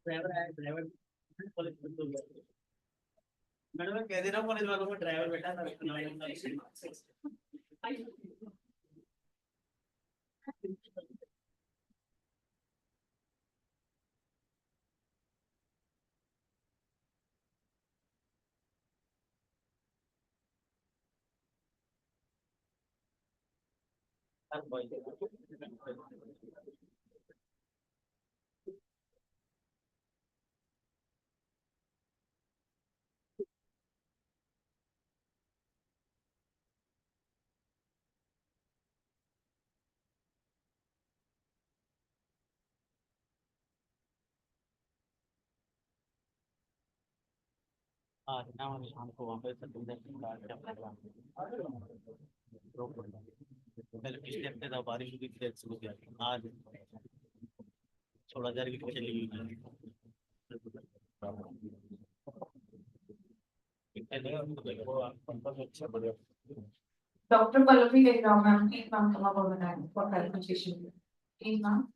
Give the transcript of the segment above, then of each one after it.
Driver है driver college बंद हो गया। मैडम मैं कह दे रहा हूँ कॉलेज वालों को ड्राइवर बैठा था। हाँ ना शाम को वहाँ पे पहले पिछले हफ्ते था बारिश हुई थी शुरू किया आज 16,000 की चली हुई है। Dr. Pallavi Degra, ma'am, please ma'am come up on the line for clarification. Please ma'am.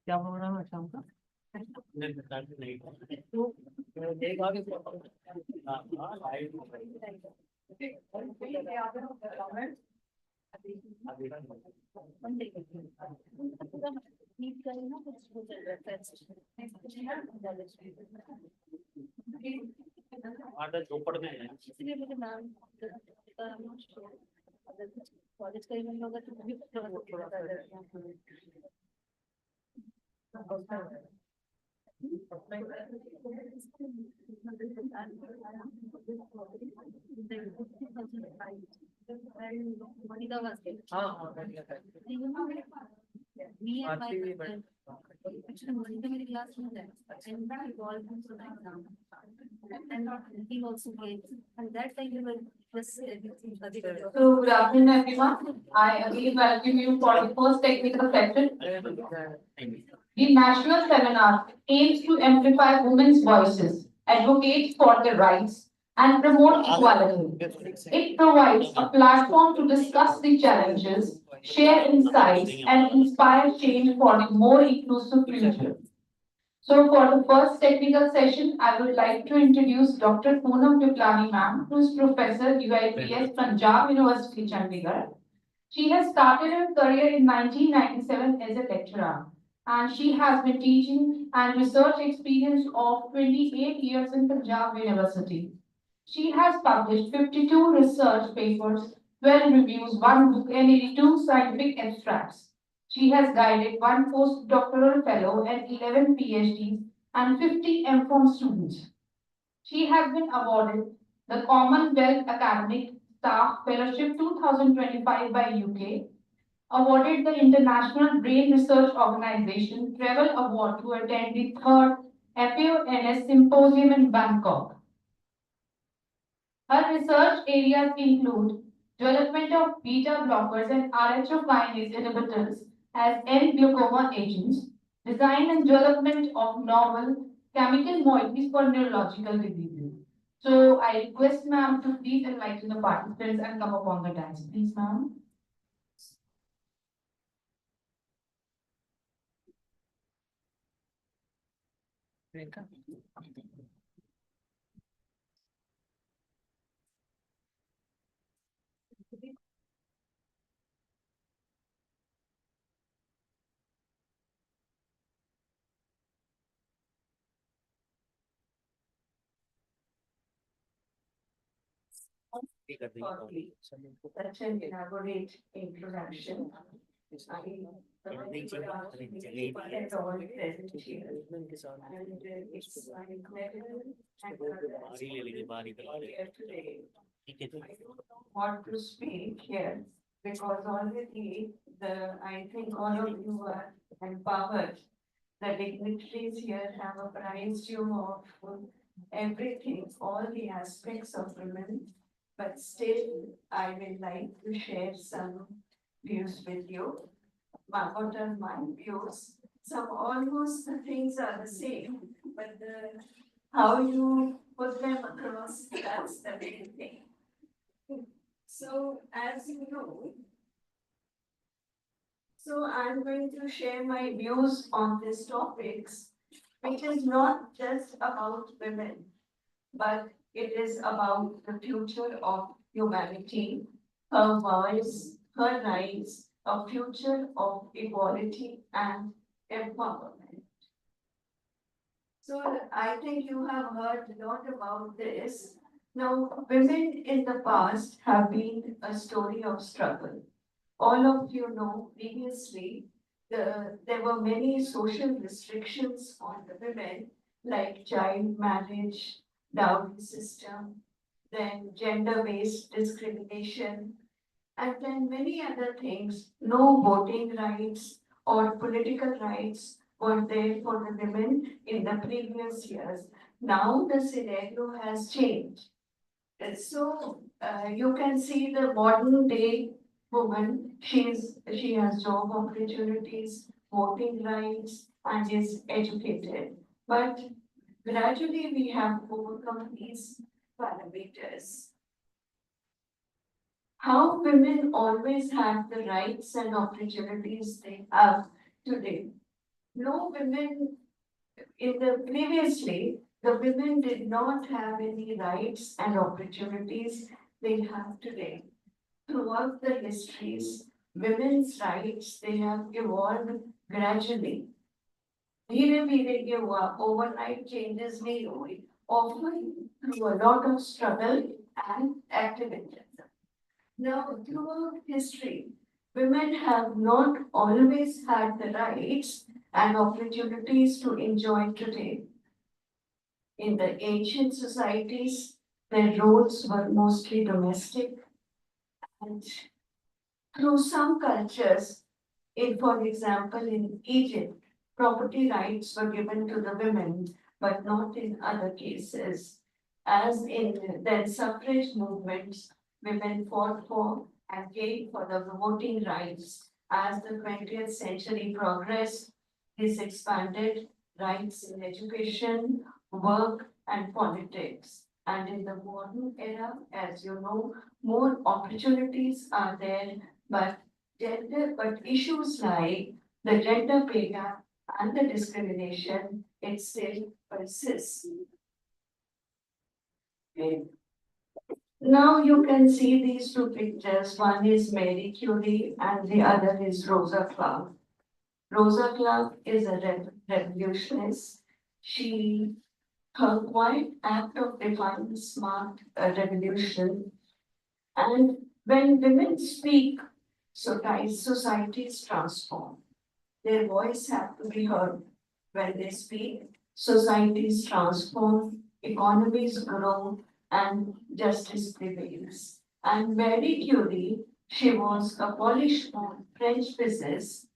क्या प्रोग्राम है शाम का? झोपड़ में है इसलिए मुझे नाम कॉलेज का इवेंट होगा तो भी me and my actually Monica मेरी class में है and he called him for the exam and he also gave and that time we were just So good afternoon everyone. I again welcome you for the first technical session. The national seminar aims to amplify women's voices, advocate for their rights, and promote equality. It provides a platform to discuss the challenges, share insights, and inspire change for a more inclusive future. So for the first technical session, I would like to introduce Dr. Poonam Piplani ma'am, who is Professor UIPS Punjab University, Chandigarh. She has started her career in 1997 as a lecturer, and she has been teaching and research experience of 28 years in Punjab University. She has published 52 research papers, 12 reviews, one book, and 82 scientific abstracts. She has guided one postdoctoral fellow and 11 PhDs and 50 MPhil students. She has been awarded the Commonwealth Academic Staff Fellowship 2025 by UK, awarded the International Brain Research Organization Travel Award to attend the third FAONS Symposium in Bangkok. Her research areas include development of beta blockers and Rho kinase inhibitors as N-glaucoma agents, design and development of novel chemical moieties for neurological diseases. So I request ma'am to please enlighten the participants and come up on the dais. Please ma'am. Such an elaborate introduction. I it's incredible and today what to speak here because already I think all of you are empowered. The dignitaries here have apprised you of everything, all the aspects of women. But still, I will like to share some views with you. What are my views? Some almost the things are the same, but how you put them across, that's the main thing. So as you know, so I'm going to share my views on these topics, which is not just about women, but it is about the future of humanity, her voice, her rights, a future of equality and empowerment. So I think you have heard a lot about this. Now, women in the past have been a story of struggle. All of you know previously, there were many social restrictions on the women, like child marriage, dowry system, then gender-based discrimination, and then many other things. No voting rights or political rights were there for the women in the previous years. Now the scenario has changed. So you can see the modern day woman, she has job opportunities, voting rights, and is educated. But gradually we have overcome these parameters. How women always had the rights and opportunities they have today. No women in the previously, the women did not have any rights and opportunities they have today. Throughout the histories, women's rights they have evolved gradually. धीरे धीरे ये हुआ overnight changes नहीं हुई, often through a lot of struggle and activism. Now, throughout history, women have not always had the rights and opportunities to enjoy today. In the ancient societies, their roles were mostly domestic, and through some cultures, for example, in Egypt, property rights were given to the women, but not in other cases. As in the suffrage movements, women fought for and gained for the voting rights. As the 20th century progressed, this expanded rights in education, work, and politics. And in the modern era, as you know, more opportunities are there, but issues like the gender pay gap and the discrimination, it still persists. Okay. Now you can see these two pictures. One is Marie Curie and the other is Rosa Clark. Rosa Clark is a revolutionist. Her quiet act of defiance marked a revolution. And when women speak, societies transform. Their voice has to be heard. When they speak, societies transform, economies grow, and justice prevails. And Marie Curie, she was a Polish-born French physicist,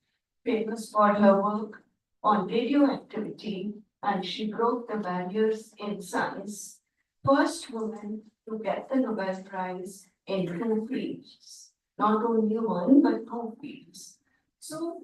famous for her work on radioactivity, and she broke the barriers in science. First woman to get the Nobel Prize in two fields. Not only one, but two fields. So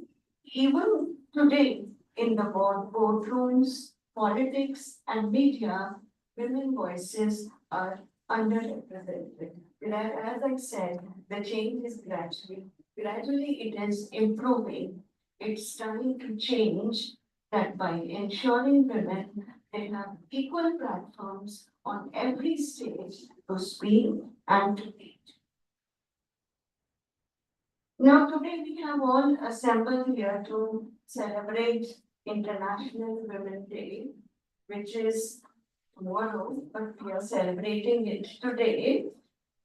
even today, in the boardrooms, politics, and media, women voices are underrepresented. As I said, the change is gradually it is improving. It's time to change that by ensuring women they have equal platforms on every stage to speak and to lead. Now today we have all assembled here to celebrate International Women's Day, which is tomorrow, but we are celebrating it today.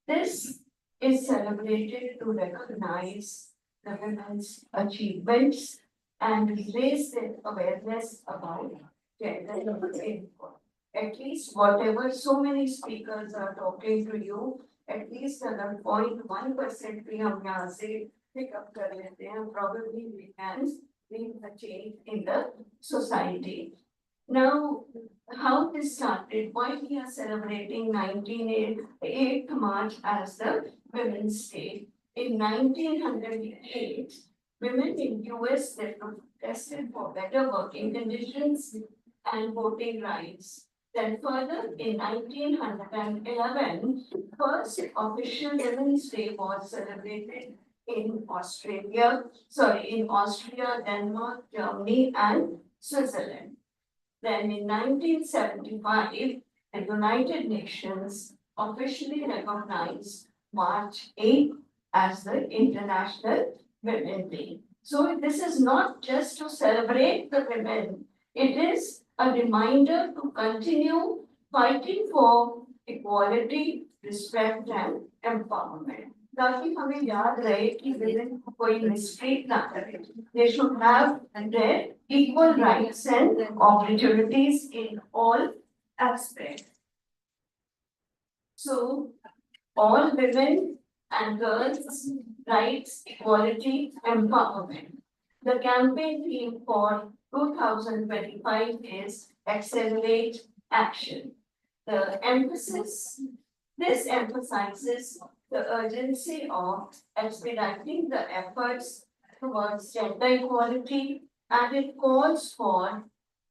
This is celebrated to recognize the women's achievements and raise their awareness about gender equality. At least whatever so many speakers are talking to you, at least अगर 0.1% भी हम यहाँ से pick up कर लेते हैं, probably we can bring a change in the society. Now, how this started, why we are celebrating 8th March as the Women's Day. In 1908, women in US they protested for better working conditions and voting rights. Then further, in 1911, first official Women's Day was celebrated in Austria, Denmark, Germany, and Switzerland. Then in 1975, the United Nations officially recognized March 8th as the International Women's Day. So this is not just to celebrate the women, it is a reminder to continue fighting for equality, respect and empowerment. ताकि हमें याद रहे कि women को कोई mistreat ना करे. They should have their equal rights and opportunities in all aspects. So, all women and girls' rights, equality, empowerment. The campaign theme for 2025 is Accelerate Action. This emphasizes the urgency of expediting the efforts towards gender equality, and it calls for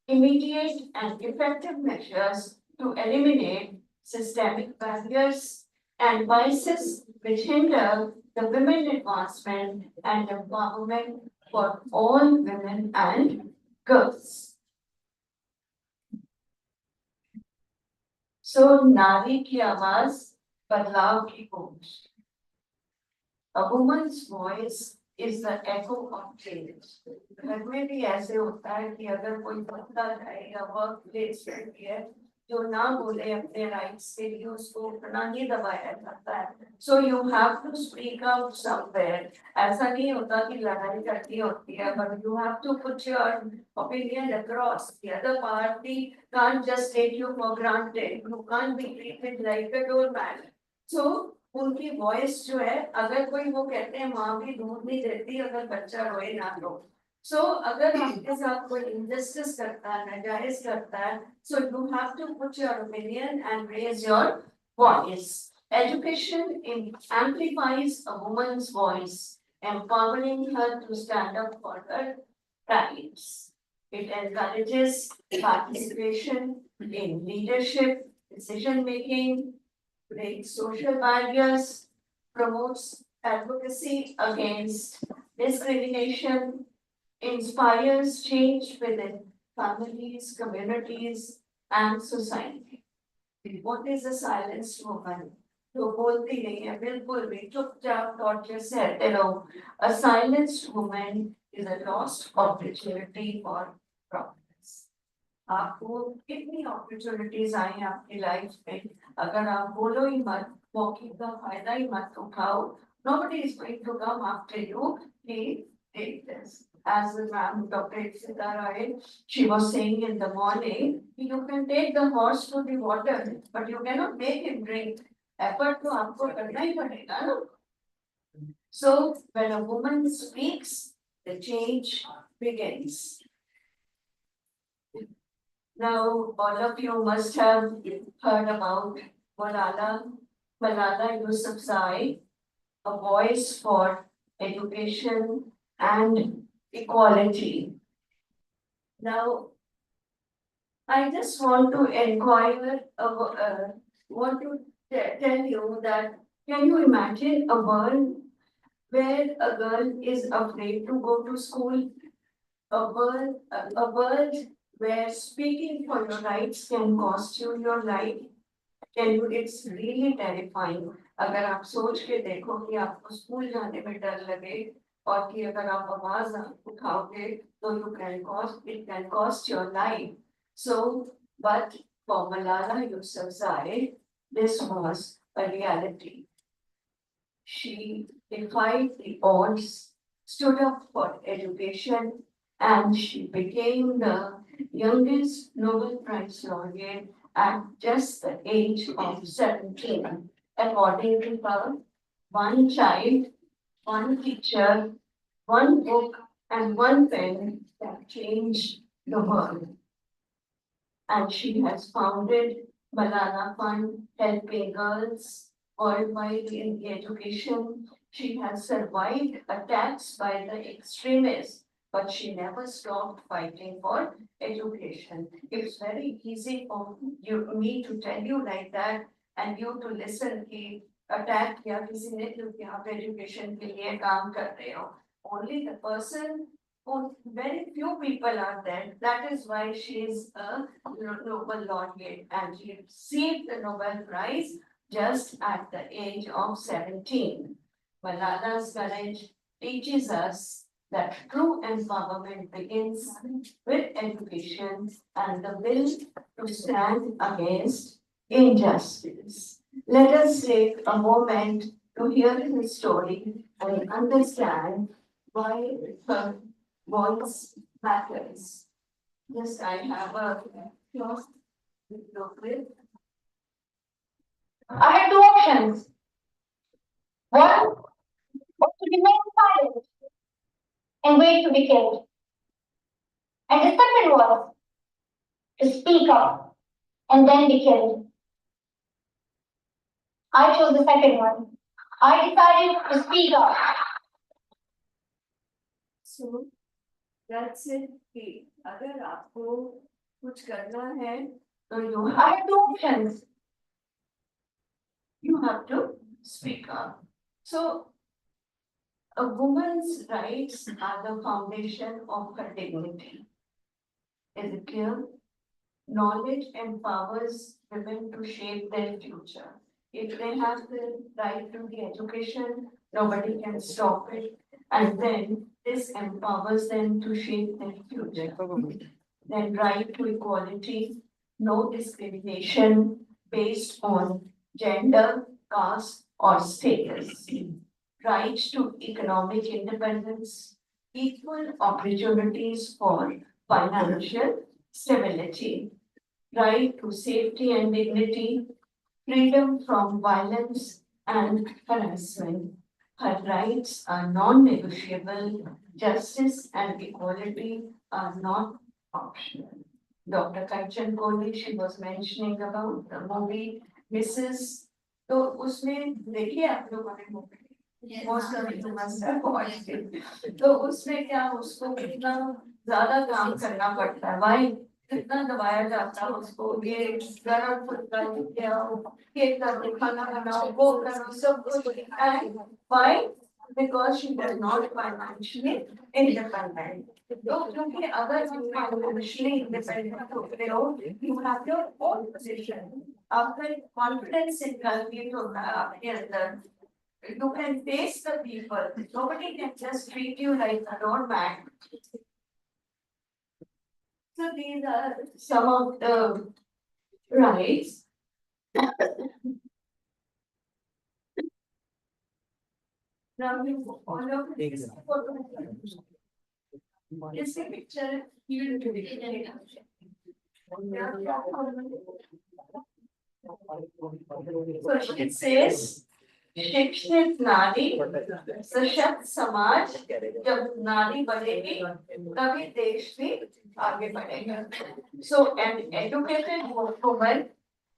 immediate and effective measures to eliminate systemic barriers and biases which hinder the women advancement and empowerment for all women and girls. So नारी की आवाज बदलाव की खोज. A woman's voice is the echo of change. घर में भी ऐसे होता है कि अगर कोई बदला जाए या वर्क प्लेस रहती है जो ना बोले अपने राइट्स के लिए उसको उतना ही दबाया जाता है. So you have to speak out somewhere. ऐसा नहीं होता कि लड़ाई करती होती है, but you have to put your opinion across. The other party can't just take you for granted. You can't be treated like a doormat. So उनकी voice जो है, अगर कोई वो कहते हैं माँ भी दूध नहीं देती अगर बच्चा रोए ना रो. So अगर आपके साथ कोई injustice करता है, नाजायज करता है, so you have to put your opinion and raise your voice. Education amplifies a woman's voice, empowering her to stand up for her rights. It encourages participation in leadership, decision making, breaks social barriers, promotes advocacy against discrimination, inspires change within families, communities, and society. What is a silenced woman? जो बोलती नहीं है, बिल्कुल भी चुपचाप torture सहते रहो. A silenced woman is a lost opportunity for progress. आपको कितनी opportunities आई आपकी life में, अगर आप बोलो ही मत, मौके का फायदा ही मत उठाओ, nobody is going to come after you. Please take this. As the ma'am, Dr. Ikshita Rai, she was saying in the morning, you can take the horse to the water, but you cannot make him drink. Effort to आपको करना ही पड़ेगा ना. So when a woman speaks, the change begins. Now, all of you must have heard about Malala Yousafzai, a voice for education and equality. Now, I just want to inquire, want to tell you that, can you imagine a world where a girl is afraid to go to school? A world where speaking for your rights can cost you your life? It's really terrifying. अगर आप सोच के देखो कि आपको school जाने में डर लगे और कि अगर आप आवाज उठाओगे तो it can cost your life. So, but for Malala Yousafzai, this was a reality. She defied the odds, stood up for education, and she became the youngest Nobel Prize laureate at just the age of 17. according to her, one child, one teacher, one book, and one pen that changed the world. And she has founded Malala Fund, helping girls worldwide in education. She has survived attacks by the extremists, but she never stopped fighting for education. It's very easy for me to tell you like that and you to listen कि attack किया किसी ने क्योंकि आप education के लिए काम कर रहे हो. Only the person who very few people are there. That is why she is a Nobel laureate and she received the Nobel Prize just at the age of 17. Malala's courage teaches us that true empowerment begins with education and the will to stand against injustice. Let us take a moment to hear his story and understand why her voice matters. Yes, I have a cloth look with. I had two options. One was to remain silent and wait to be killed. And the second was to speak up and then be killed. I chose the second one. I decided to speak up. So that's it. कि अगर आपको कुछ करना है तो you I had two options. have to speak up. So a woman's rights are the foundation of her dignity. Is it clear? Knowledge empowers women to shape their future. If they have the right to the education, nobody can stop it. And then this empowers them to shape their future. Then right to equality, no discrimination based on gender, caste, or status. Right to economic independence, equal opportunities for financial stability, right to safety and dignity, freedom from violence and harassment. Her rights are non-negotiable, justice and equality are not optional. Dr. Kanchan Kohli, she was mentioning about the movie Mrs. तो उसमें देखिए आप लोगों ने movie most of you must have watched it. तो उसमें क्या उसको कितना ज्यादा काम करना पड़ता है भाई कितना दबाया जाता है उसको ये गरम ये करो खाना बनाओ वो करो सब कुछ and why because she was not financially independent. तो क्योंकि अगर तुम financially independent होते हो you have your own position. आपका confidence inculcate होता है आपके अंदर. You can face the people. Nobody can just treat you like a doormat. So these are some of the rights. Now you all of this is a picture you will be. So she says शिक्षित नारी सशक्त समाज जब नारी बढ़ेगी तभी देश भी आगे बढ़ेगा. So an educated woman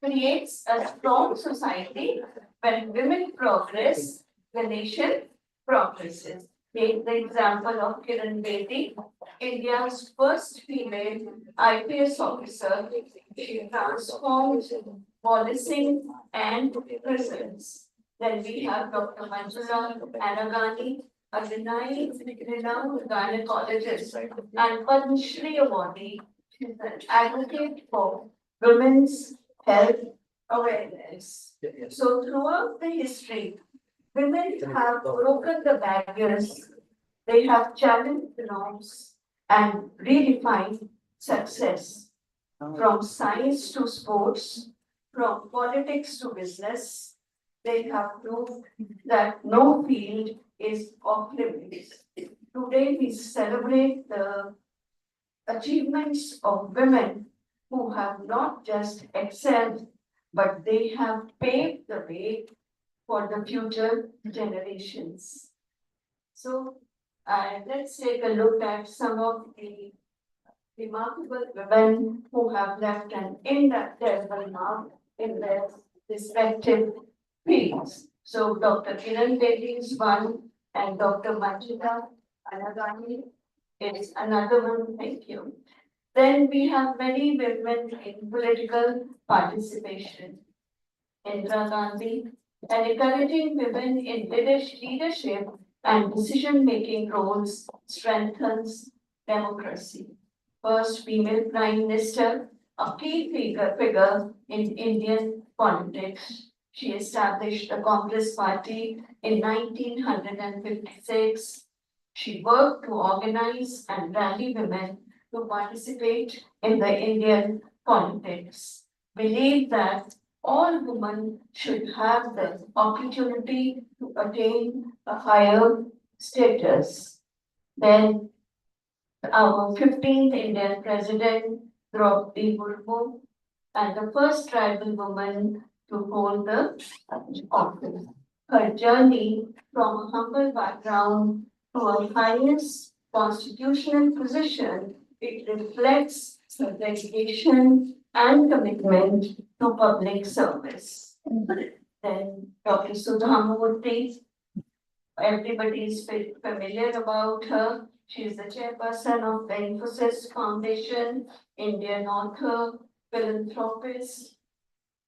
creates a strong society. When women progress, the nation progresses. Take the example of Kiran Bedi, India's first female IPS officer. She transformed policing and prisons. Then we have Dr. Manjula Anagani, a renowned gynecologist and Padma Shri awardee. She's an advocate for women's health awareness. So throughout the history, women have broken the barriers. They have challenged the norms and redefined success. From science to sports, from politics to business, they have proved that no field is off limits. Today we celebrate the achievements of women who have not just excelled, but they have paved the way for the future generations. So, let's take a look at some of the remarkable women who have left an indelible mark in their respective fields. So Dr. Kiran Bedi is one, and Dr. Manjita Anagani is another one. Thank you. Then we have many women in political participation. Indira Gandhi, and encouraging women in leadership and decision-making roles strengthens democracy. First female prime minister, a key figure in Indian politics. She established the Congress Party in 1956. She worked to organize and rally women to participate in the Indian politics. Believed that all women should have the opportunity to attain a higher status. Then our 15th Indian President, Draupadi Murmu, and the first tribal woman to hold the office. Her journey from a humble background to a highest constitutional position, it reflects her dedication and commitment to public service. Then Dr. Sudha Murthy, everybody is familiar about her. She is the chairperson of the Infosys Foundation, Indian author, philanthropist.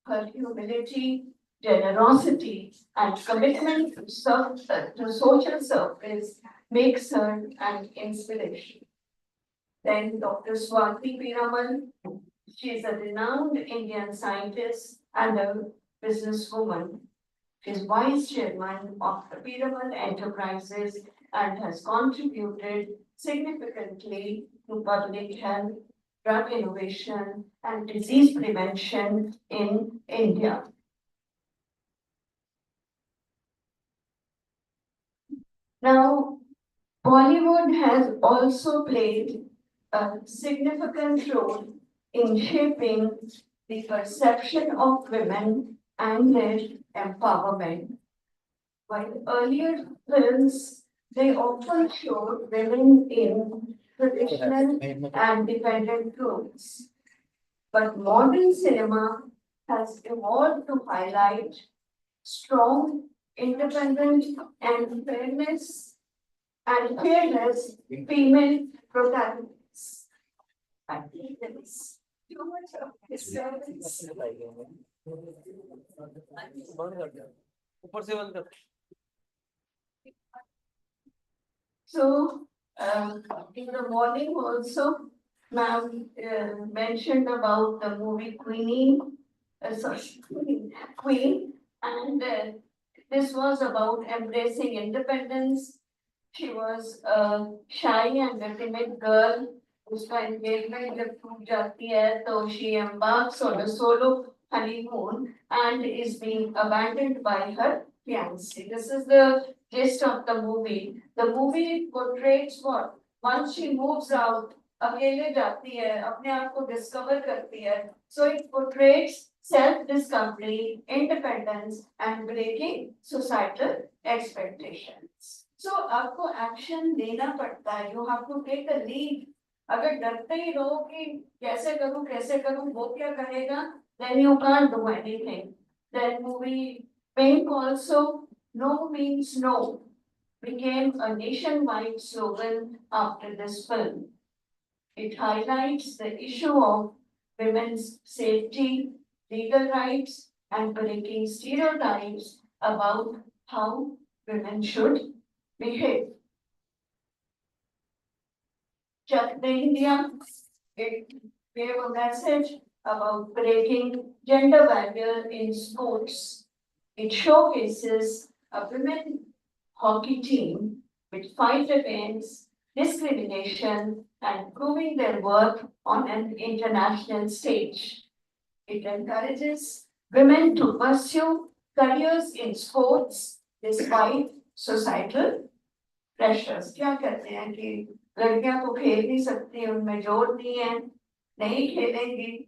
Her humility, generosity, and commitment to social service makes her an inspiration. Then Dr. Swati Piramal, she is a renowned Indian scientist and a businesswoman. She is vice chairman of the Piramal Enterprises and has contributed significantly to public health, drug innovation, and disease prevention in India. Now, Bollywood has also played a significant role in shaping the perception of women and their empowerment. While earlier films, they often showed women in traditional and dependent roles. But modern cinema has evolved to highlight strong, independent, and fearless female protagonists. I think there is too much of disturbance. So, in the morning also, ma'am mentioned about the movie Queen, and this was about embracing independence. She was a shy and a timid girl उसका engagement जब टूट जाती है तो she embarks on a solo honeymoon and is being abandoned by her fiancé. This is the gist of the movie. The movie portrays what? Once she moves out, अकेले जाती है, अपने आप को discover करती है. So it portrays self-discovery, independence, and breaking societal expectations. So आपको action लेना पड़ता है. You have to take the lead. अगर डरते ही रहो कि कैसे करूं वो क्या कहेगा, then you can't do anything. That movie Pink also, no means no, became a nationwide slogan after this film. It highlights the issue of women's safety, legal rights, and breaking stereotypes about how women should behave. Chak De India, it gave a message about breaking gender barrier in sports. It showcases a women hockey team which fight against discrimination and proving their worth on an international stage. It encourages women to pursue careers in sports despite societal pressures. क्या कहते हैं कि लड़कियां तो खेल नहीं सकती, उनमें जोर नहीं है, नहीं खेलेंगी,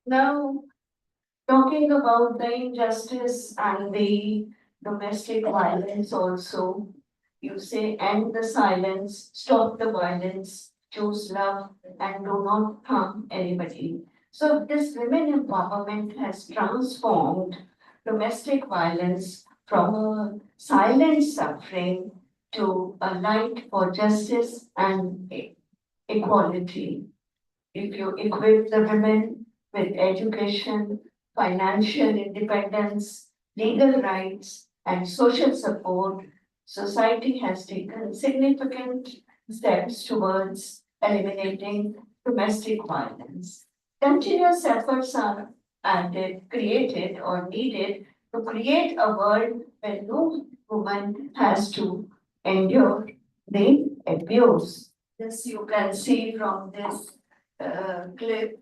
Now, talking about the injustice and the domestic violence also, you say end the silence, stop the violence, choose love, and do not harm anybody. So this women empowerment has transformed domestic violence from a silent suffering to a light for justice and equality. If you equip the women with education, financial independence, legal rights, and social support, society has taken significant steps towards eliminating domestic violence. Continuous efforts are created or needed to create a world where no woman has to endure the abuse. This you can see from this clip.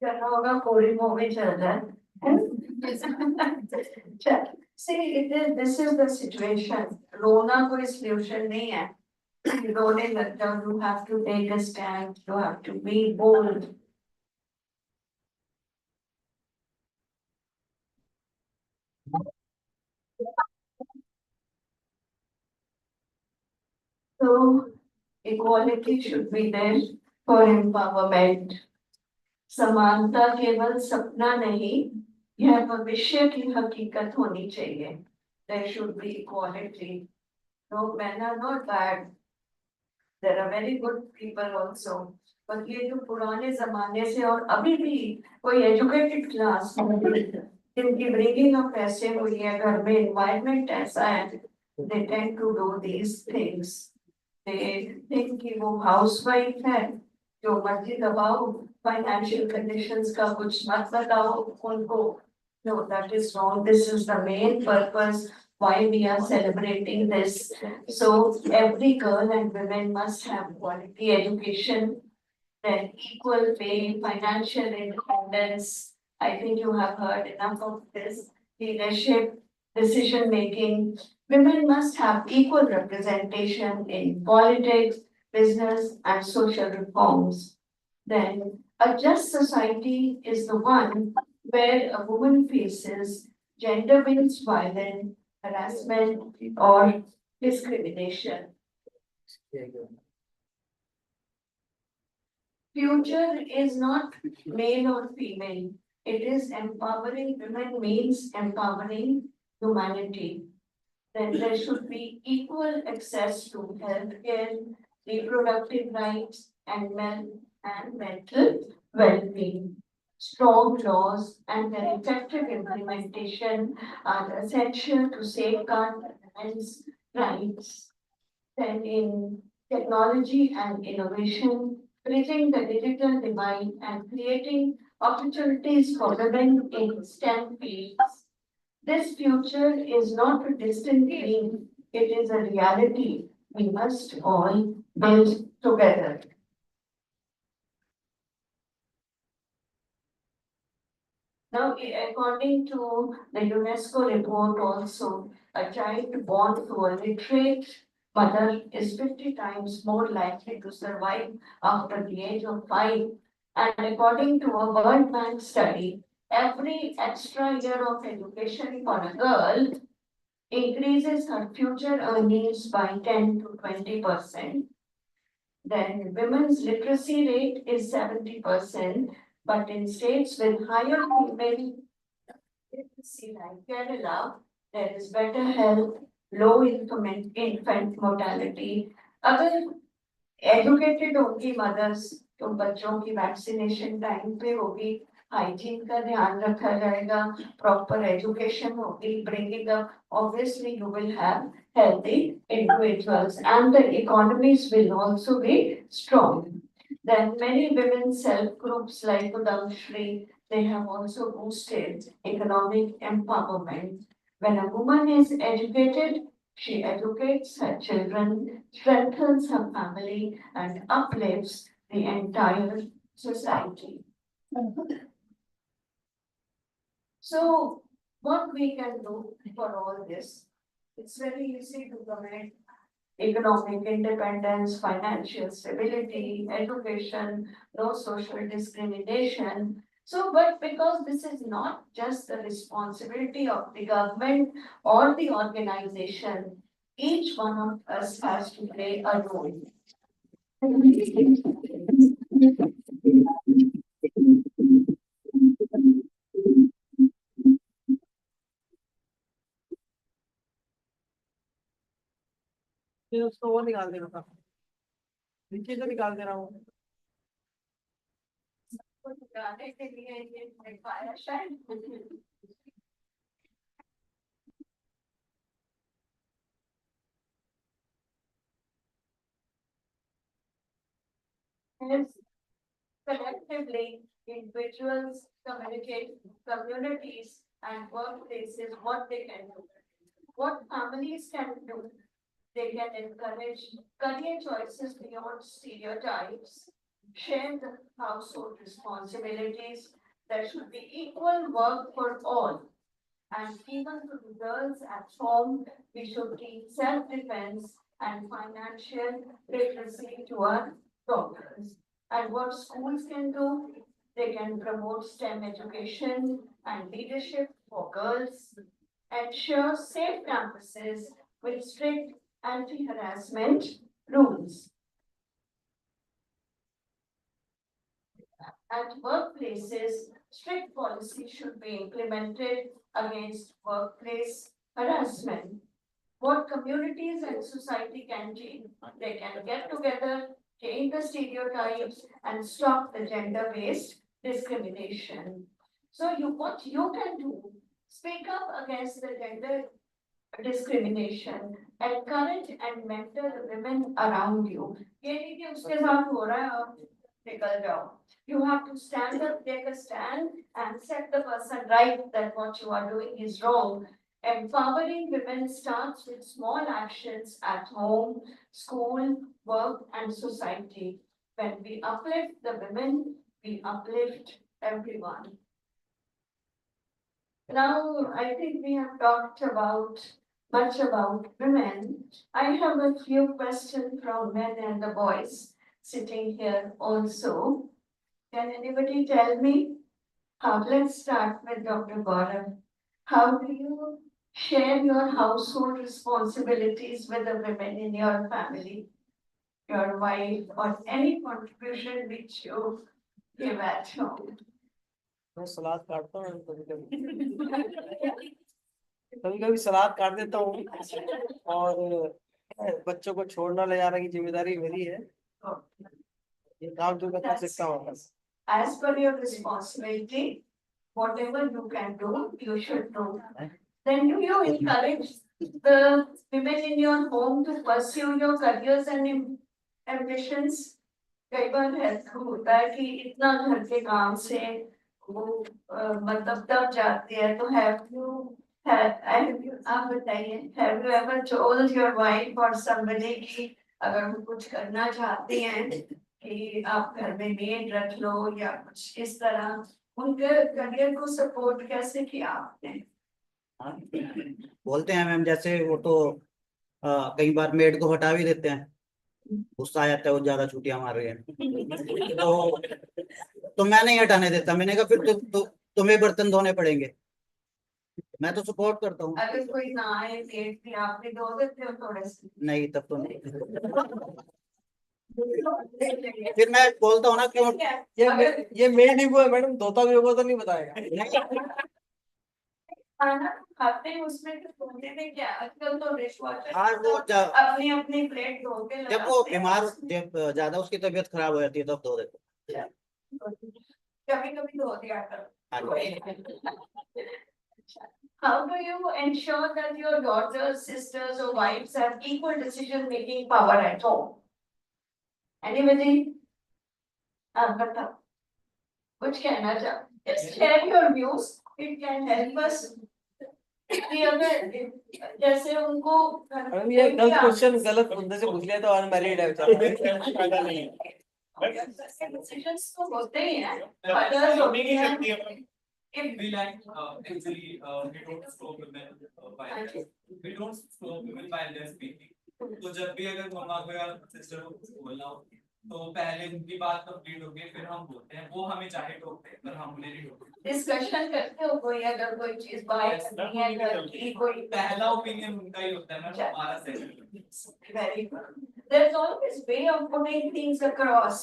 करना होगा पूरी movie चल रहा है See, this is the situation. रोना कोई solution नहीं है. रोने लग जाओ, you have to take a stand, you have to be bold. So equality should be there for empowerment. समानता केवल सपना नहीं, यह भविष्य की हकीकत होनी चाहिए. There should be equality. No, men are not bad. There are very good people also. पर ये जो पुराने जमाने से और अभी भी कोई एजुकेटेड क्लास जिनकी ब्रिंगिंग अप ऐसे हुई है, घर में एनवायरनमेंट ऐसा है, they tend to do these things. They think कि वो हाउसवाइफ है, जो मर्जी दबाओ, फाइनेंशियल कंडीशंस का कुछ मत बताओ उनको. No, that is wrong. This is the main purpose why we are celebrating this. So every girl and women must have quality education, then equal pay, financial independence. I think you have heard enough of this. Leadership, decision making. Women must have equal representation in politics, business, and social reforms. Then a just society is the one where a woman faces gender-based violence, harassment, or discrimination. Future is not male or female. It is empowering women means empowering humanity. Then there should be equal access to healthcare, reproductive rights, and mental well-being. Strong laws and their effective implementation are essential to safeguard women's rights. Then in technology and innovation, bridging the digital divide and creating opportunities for women in STEM fields. This future is not a distant dream, it is a reality we must all build together. Now, according to the UNESCO report also, a child born to a literate mother is 50 times more likely to survive after the age of 5. And according to a World Bank study, every extra year of education for a girl increases her future earnings by 10 to 20%. Then women's literacy rate is 70%, but in states with higher female See, like Kerala, there is better health, low infant mortality. अगर educated होगी mothers, तो बच्चों की vaccination time पे होगी, hygiene का ध्यान रखा जाएगा, proper education होगी, bringing up, obviously you will have healthy individuals and the economies will also be strong. Then many women self groups like Udam Shri, they have also boosted economic empowerment. When a woman is educated, she educates her children, strengthens her family, and uplifts the entire society. So, what we can do for all this? It's very easy to commit economic independence, financial stability, education, no social discrimination. So, but because this is not just the responsibility of the government or the organization, each one of us has to play a role. फिर उसको वो निकाल देना था, नीचे से निकाल दे रहा हूँ। जाने के लिए ये require शायद Hence, collectively, individuals communicate, communities and workplaces what they can do. What families can do, they can encourage career choices beyond stereotypes, share the household responsibilities, there should be equal work for all. And even to the girls at home, we should teach self-defense and financial literacy to our daughters. And what schools can do, they can promote STEM education and leadership for girls, ensure safe campuses with strict anti-harassment rules. At workplaces, strict policy should be implemented against workplace harassment. What communities and society can change, they can get together, change the stereotypes and stop the gender-based discrimination. So what you can do, speak up against the gender discrimination, encourage and mentor the women around you. ये नहीं कि उसके साथ हो रहा है और निकल जाओ. You have to stand up, take a stand and set the person right that what you are doing is wrong. Empowering women starts with small actions at home, school, work and society. When we uplift the women, we uplift everyone. Now, I think we have talked much about women. I have a few questions from men and the boys sitting here also. Can anybody tell me? Let's start with Dr. Gaurav. How do you share your household responsibilities with the women in your family? Your wife or any contribution which you give at home? मैं सलाद काटता हूँ कभी सलाद काट देता हूँ और बच्चों को छोड़ना ले जाने की जिम्मेदारी मेरी है, ये काम जो मैं कर सकता हूँ बस. As per your responsibility, whatever you can do, you should do. Then do you encourage the women in your home to pursue your careers and ambitions? कई बार ऐसा होता है कि इतना घर के काम से वो मतलब दब जाती है, तो आप बताइए, have you ever told your wife or somebody कि अगर वो कुछ करना चाहती हैं कि आप घर में मेड रख लो या कुछ इस तरह, उनके करियर को सपोर्ट कैसे किया आपने? बोलते हैं मैम, जैसे वो तो कई बार मेड को हटा भी देते हैं, गुस्सा आ जाता है वो ज्यादा छुट्टियां मार रही है तो मैं नहीं हटाने देता. मैंने कहा फिर तुम्हें बर्तन धोने पड़ेंगे. मैं तो सपोर्ट करता हूँ. अगर कोई ना आए मेड भी आपने धो देते हो थोड़े से? नहीं, तब तो नहीं. फिर मैं बोलता हूँ ना क्यों ये मेड ही वो है मैडम, धोता भी होगा तो नहीं बताएगा. खाना खाते हैं उसमें तो धोते थे क्या, आजकल तो डिशवॉशर हाँ वो अपनी अपनी प्लेट धो के जब वो लगाते हैं। बीमार जब ज्यादा उसकी तबीयत खराब हो जाती है तब धो देते हैं। कभी कभी धो दिया करो। हाँ जी। How do you ensure that your daughters, sisters or wives have equal decision making power at home? Anybody? बताओ, कुछ कहना चाहो? Just share your views, it can help us. कि अगर जैसे उनको अरे ये गलत क्वेश्चन गलत बंदे से पूछ लिया तो अनमैरिड है बेचारा। डिसीजंस तो होते ही हैं, others opinion, if We like actually we don't slow women while they're speaking. तो जब भी अगर मम्मा को या सिस्टर को बोलना हो तो पहले उनकी बात कंप्लीट होगी फिर हम बोलते हैं, वो हमें चाहे टोकते हैं पर हम उन्हें नहीं टोकते। डिस्कशन करते हो कोई अगर कोई चीज बाय करनी है घर की कोई पहला ओपिनियन उनका ही होता है ना, हमारा सही। very good. There's always way of putting things across.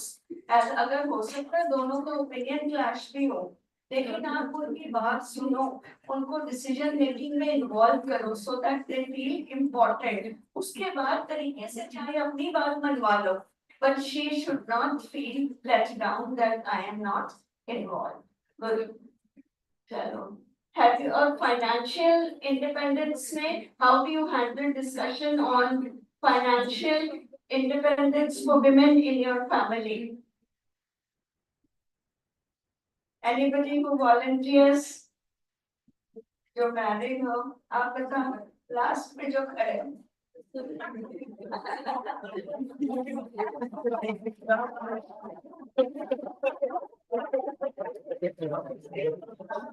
As अगर हो सकता है दोनों का opinion clash भी हो, लेकिन आप उनकी बात सुनो, उनको डिसीजन मेकिंग में इन्वॉल्व करो so that they feel important. उसके बाद तरीके से चाहे अपनी बात मनवा लो, but she should not feel let down that I am not involved. Good. चलो. Have you or financial independence में how do you handle discussion on financial independence for women in your family? Anybody who volunteers? जो married हो, आप बताओ last में जो खड़े हैं।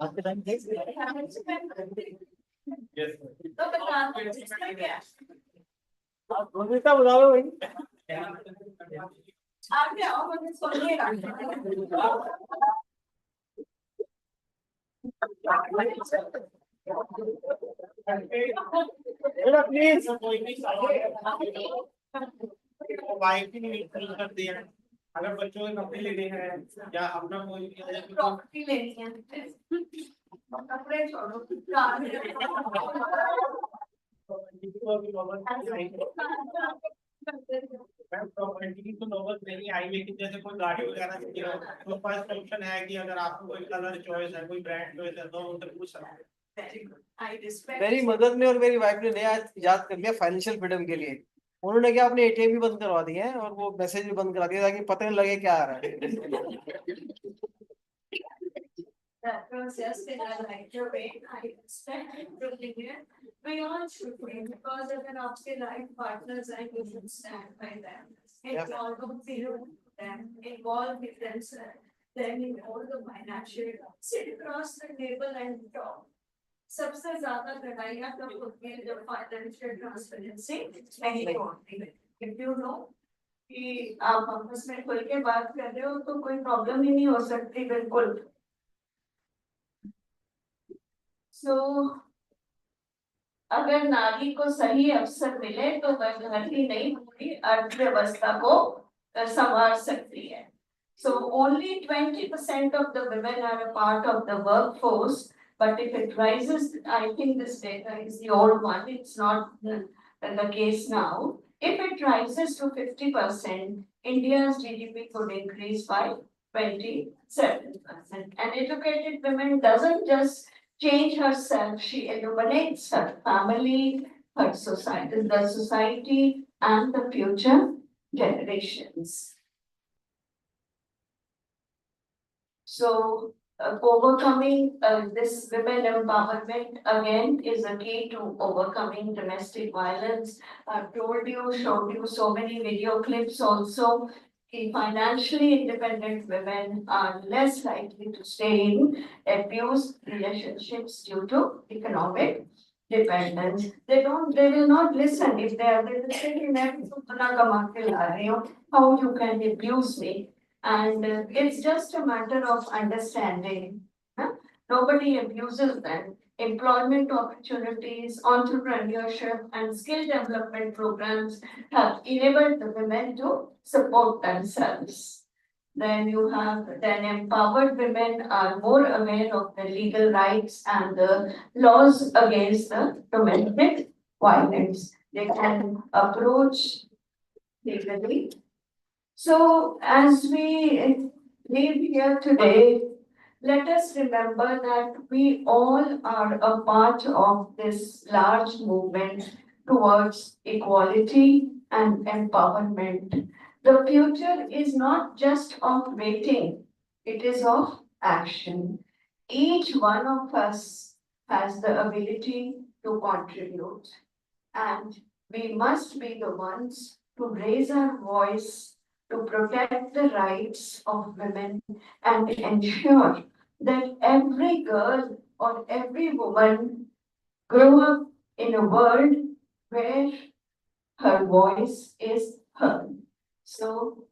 आपके टाइम थे? तो बताओ इसमें क्या? आप भूमिका बताओ भाई। आप क्या हो मुझे सुनिएगा। प्लीज वाइफ ही नहीं करती है। अगर बच्चों के कपड़े लेने हैं या अपना कोई प्रॉपर्टी लेनी है, कपड़े छोड़ो, कार प्रॉपर्टी की तो नौबत नहीं आई, लेकिन जैसे कोई गाड़ी वगैरह की हो तो फर्स्ट ऑप्शन है कि अगर आपको कोई कलर चॉइस है, कोई ब्रांड चॉइस है तो उनसे पूछ सकते हैं। I respect. मेरी मदर ने और मेरी वाइफ ने नया याद कर लिया फाइनेंशियल फ्रीडम के लिए। उन्होंने क्या अपने एटीएम भी बंद करवा दिए हैं और वो मैसेज भी बंद करा दिया ताकि पता नहीं लगे क्या आ रहा है। That was just in a lighter way. I respect it from here. We all should pray because अगर आपके life partners are, you should stand by them. Involve them, involve with themselves. Then in all the financial, sit across the table and talk. सबसे ज्यादा लड़ाइयाँ तब होती है जब financial transparency नहीं होती है। If you know कि आप आपस में खुल के बात कर रहे हो तो कोई प्रॉब्लम ही नहीं हो सकती बिल्कुल। So अगर नारी को सही अवसर मिले तो वह घर ही नहीं पूरी अर्थव्यवस्था को संभाल सकती है। So only 20% of the women are a part of the workforce. But if it rises, I think this data is the old one, it's not the case now. If it rises to 50%, India's GDP could increase by 27%. An educated woman doesn't just change herself, she illuminates her family, her society, the society and the future generations. So overcoming this women empowerment again is a key to overcoming domestic violence. I've told you, showed you so many video clips also. Financially independent women are less likely to stay in abused relationships due to economic dependence. They will not listen if they will say, how you can abuse me. And it's just a matter of understanding. Nobody abuses them. Employment opportunities, entrepreneurship, and skill development programs have enabled the women to support themselves. then empowered women are more aware of the legal rights and the laws against the domestic violence. They can approach legally. So as we live here today, let us remember that we all are a part of this large movement towards equality and empowerment. The future is not just of waiting, it is of action. Each one of us has the ability to contribute, and we must be the ones to raise our voice to protect the rights of women and ensure that every girl or every woman grow up in a world where her voice is heard. So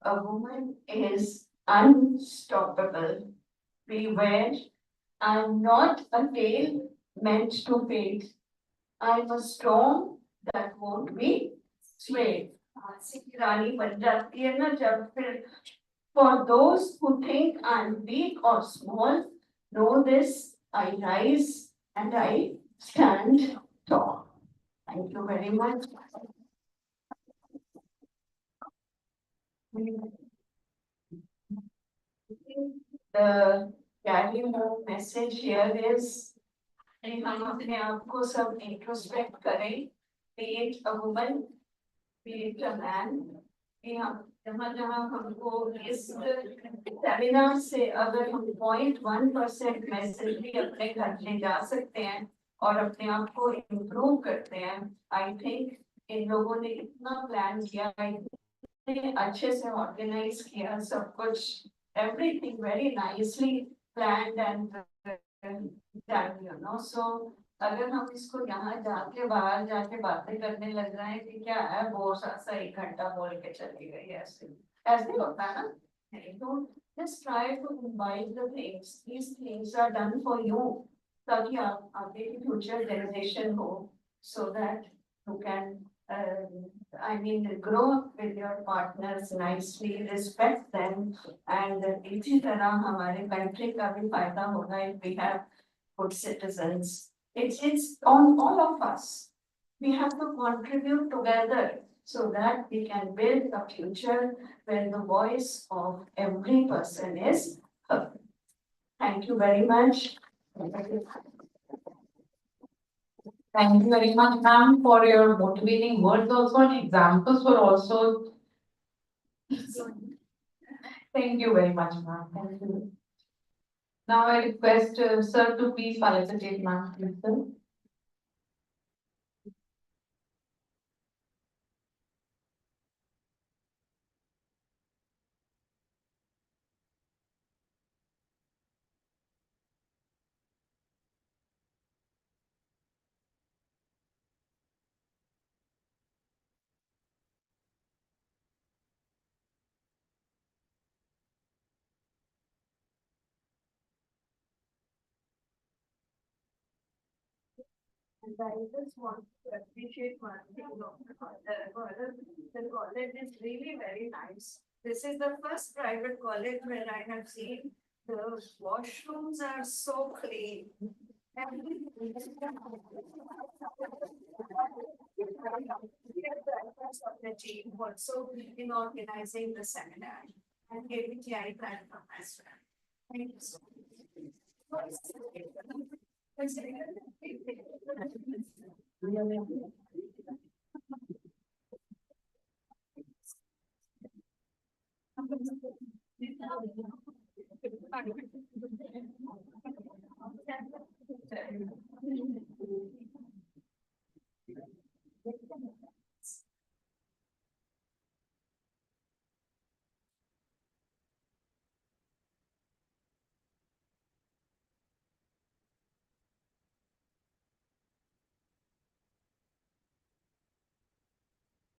a woman is unstoppable. Beware, I'm not a tale meant to fade. I'm a storm that won't be swayed. रानी बन जाती है ना जब फिर. For those who think I'm weak or small, know this, I rise and I stand tall. Thank you very much. The carry home message here is हम अपने आप को सब introspect करें, be it a woman, be it a man, कि हम जहाँ हमको इस सेमिनार से अगर हम 0.1% मैसेज भी अपने घर ले जा सकते हैं और अपने आप को इम्प्रूव करते हैं, आई थिंक इन लोगों ने इतना प्लान किया, इतने अच्छे से ऑर्गेनाइज किया सब कुछ, everything very nicely planned and done, you know. So अगर हम इसको यहाँ जाके बाहर जाके बातें करने लग रहे हैं कि क्या है वो सा 1 घंटा बोल के चली गई, ऐसे होता है ना. तो just try to invite the things, these things are done for you ताकि आप आगे की future generation हो, so that you can I mean grow up with your partners nicely, respect them, and इसी तरह हमारे country का भी फायदा होगा if we have good citizens. It's on all of us. We have to contribute together so that we can build a future where the voice of every person is heard. Thank you very much. Thank you very much, ma'am, for your motivating words also, and examples were also. Thank you very much, ma'am. Thank you. Now I request sir to please felicitate ma'am, please, sir. And I just want to appreciate one thing, the college is really very nice. This is the first private college where I have seen the washrooms are so clean. Of the team also in organizing the seminar and KPTI platform as well. Thank you so much.